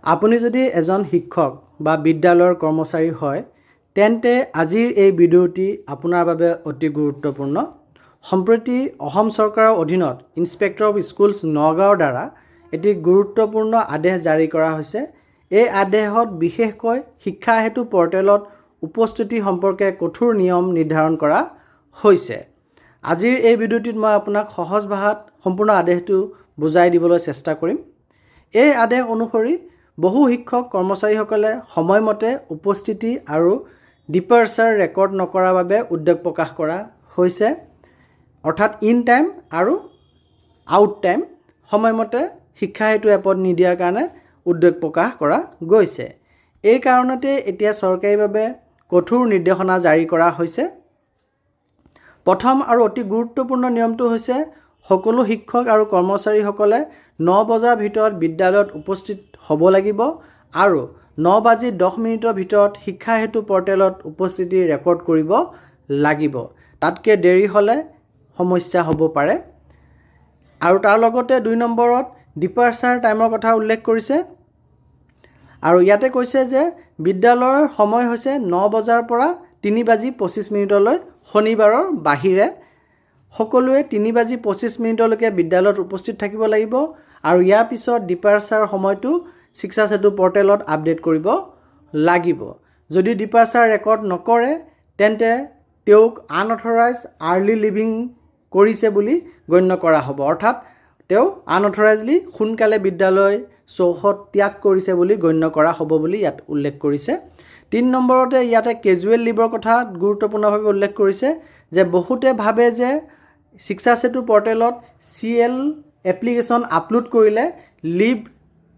আপুনি যদি এজন শিক্ষক বা বিদ্যালয়ৰ কৰ্মচাৰী হয় তেন্তে আজিৰ এই ভিডিঅ'টি আপোনাৰ বাবে অতি গুৰুত্বপূৰ্ণ। সম্প্ৰতি অসম চৰকাৰৰ অধীনত ইন্সপেক্টৰ অফ স্কুলছ নগাঁৱৰ দ্বাৰা এটি গুৰুত্বপূৰ্ণ আদেশ জাৰি কৰা হৈছে। এই আদেশত বিশেষকৈ শিক্ষা হেতু পৰ্টেলত উপস্থিতি সম্পৰ্কে কঠোৰ নিয়ম নিৰ্ধাৰণ কৰা হৈছে। আজিৰ এই ভিডিঅ'টিত মই আপোনাক সহজ ভাষাত সম্পূৰ্ণ আদেশটো বুজাই দিবলৈ চেষ্টা কৰিম। এই আদেশ অনুসৰি বহু শিক্ষক কৰ্মচাৰীসকলে সময়মতে উপস্থিতি আৰু ডিপাৰ্চাৰ ৰেকৰ্ড নকৰাৰ বাবে উদ্বেগ প্ৰকাশ কৰা হৈছে। অৰ্থাৎ ইন টাইম আৰু আউট টাইম সময়মতে শিক্ষা হেতু এপত নিদিয়াৰ কাৰণে উদ্বেগ প্ৰকাশ কৰা গৈছে। এই কাৰণতে এতিয়া চৰকাৰীভাৱে কঠোৰ নিৰ্দেশনা জাৰি কৰা হৈছে। প্ৰথম আৰু অতি গুৰুত্বপূৰ্ণ নিয়মটো হৈছে সকলো শিক্ষক আৰু কৰ্মচাৰীসকলে 9 বজাৰ ভিতৰত বিদ্যালয়ত উপস্থিত হ'ব লাগিব আৰু 9:10 ভিতৰত শিক্ষা হেতু পৰ্টেলত উপস্থিতি ৰেকৰ্ড কৰিব লাগিব। তাতকৈ দেৰি হ'লে সমস্যা হ'ব পাৰে। আৰু তাৰ লগতে 2 নম্বৰত ডিপাৰ্চাৰ টাইমৰ কথা উল্লেখ কৰিছে। আৰু ইয়াতে কৈছে যে বিদ্যালয়ৰ সময় হৈছে 9 বজাৰ পৰা 3:25 শনিবাৰৰ বাহিৰে সকলোৱে 3:25 বিদ্যালয়ত উপস্থিত থাকিব লাগিব। আৰু ইয়াৰ পিছত ডিপাৰ্চাৰ সময়টো শিক্ষা হেতু পৰ্টেলত আপডেট কৰিব লাগিব। যদি ডিপাৰ্চাৰ ৰেকৰ্ড নকৰে তেন্তে তেওঁক আনঅথৰাইজ আৰ্লি লিভিং কৰিছে বুলি গণ্য কৰা হ'ব। অৰ্থাৎ তেওঁ আনঅথৰাইজলি সোনকালে বিদ্যালয় চৌহদ ত্যাগ কৰিছে বুলি গণ্য কৰা হ'ব বুলি ইয়াত উল্লেখ কৰিছে। 3 নম্বৰতে ইয়াতে কেজুৱেল লিভৰ কথা গুৰুত্বপূৰ্ণভাৱে উল্লেখ কৰিছে যে বহুতে ভাবে যে শিক্ষা হেতু পৰ্টেলত CL এপ্লিকেশ্যন আপলোড কৰিলে লিভ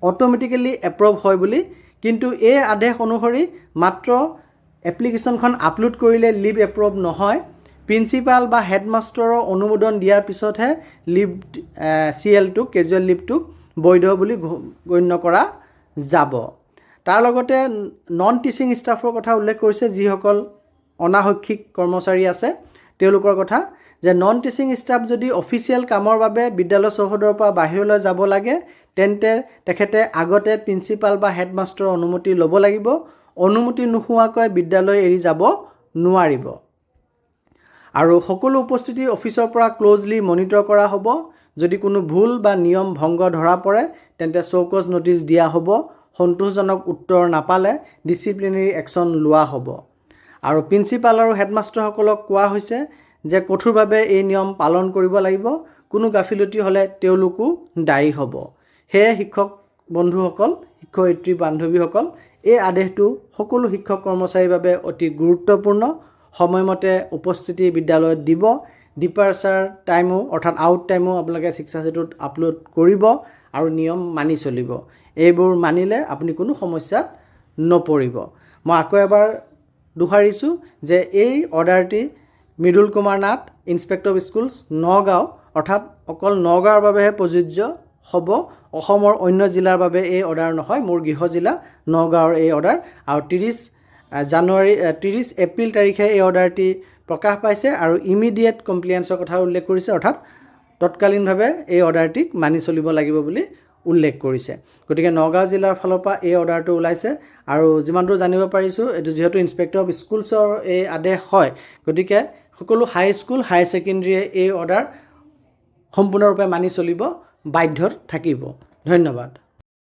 অট'মেটিকেলি এপ্ৰুভ হয় বুলি, কিন্তু এই আদেশ অনুসৰি মাত্ৰ এপ্লিকেশ্যনখন আপলোড কৰিলে লিভ এপ্ৰুভ নহয়। প্ৰিন্সিপাল বা হেডমাষ্টাৰৰ অনুমোদন দিয়াৰ পিছতহে লিভ CLটোক কেজুৱেল লিভটোক বৈধ বুলি গণ্য কৰা যাব। তাৰ লগতে নন টিচিং ষ্টাফৰ কথা উল্লেখ কৰিছে। যিসকল অনাশৈক্ষিক কৰ্মচাৰী আছে তেওঁলোকৰ কথা, যে নন টিচিং ষ্টাফ যদি অফিচিয়েল কামৰ বাবে বিদ্যালয় চৌহদৰ পৰা বাহিৰলৈ যাব লাগে তেন্তে তেখেতে আগতে প্ৰিন্সিপাল বা হেডমাষ্টাৰৰ অনুমতি ল'ব লাগিব। অনুমতি নোহোৱাকৈ বিদ্যালয় এৰি যাব নোৱাৰিব। আৰু সকলো উপস্থিতি অফিচৰ পৰা ক্ল'জলি মনিটৰ কৰা হ'ব। যদি কোনো ভুল বা নিয়ম ভংগ ধৰা পৰে তেন্তে চৌকছ ন'টিছ দিয়া হ'ব। সন্তোষজনক উত্তৰ নাপালে ডিচিপ্লিনেৰী একশ্যন লোৱা হ'ব। আৰু প্ৰিন্সিপাল আৰু হেডমাষ্টাৰসকলক কোৱা হৈছে যে কঠোৰভাৱে এই নিয়ম পালন কৰিব লাগিব। কোনো গাফিলতি হ'লে তেওঁলোকো দায়ী হ'ব। সেয়ে শিক্ষক বন্ধুসকল, শিক্ষয়িত্ৰী বান্ধৱীসকল, এই আদেশটো সকলো শিক্ষক কৰ্মচাৰীৰ বাবে অতি গুৰুত্বপূৰ্ণ। সময়মতে উপস্থিতি বিদ্যালয়ত দিব। ডিপাৰ্চাৰ টাইমো অৰ্থাৎ আউট টাইমো আপোনালোকে শিক্ষা হেতুত আপলোড কৰিব আৰু নিয়ম মানি চলিব। এইবোৰ মানিলে আপুনি কোনো সমস্যাত নপৰিব। মই আকৌ এবাৰ দোহাৰিছোঁ যে এই অৰ্ডাৰটি Mridul Kumar Nath, inspector of schools Nagaon, অৰ্থাৎ অকল নগাঁৱৰ বাবেহে প্ৰযোজ্য হ'ব। অসমৰ অন্য জিলাৰ বাবে এই অৰ্ডাৰ নহয়। মোৰ গৃহ জিলা নগাঁৱৰ এই অৰ্ডাৰ। আৰু 30 এপ্ৰিল তাৰিখে এই অৰ্ডাৰটি প্ৰকাশ পাইছে আৰু ইমিডিয়েট কমপ্লিয়েঞ্চৰ কথা উল্লেখ কৰিছে। অৰ্থাৎ তৎকালীনভাৱে এই অৰ্ডাৰটিক মানি চলিব লাগিব বুলি উল্লেখ কৰিছে। গতিকে নগাঁও জিলাৰ ফালৰ পৰা এই অৰ্ডাৰটো ওলাইছে। আৰু যিমান দূৰ জানিব পাৰিছোঁ, এইটো যিহেতু ইন্সপেক্টৰ অফ স্কুলছৰ এই আদেশ হয়, গতিকে সকলো হাইস্কুল হায়াৰ ছেকেণ্ডেৰীয়ে এই অৰ্ডাৰ সম্পূৰ্ণৰূপে মানি চলিব বাধ্যত থাকিব। ধন্যবাদ।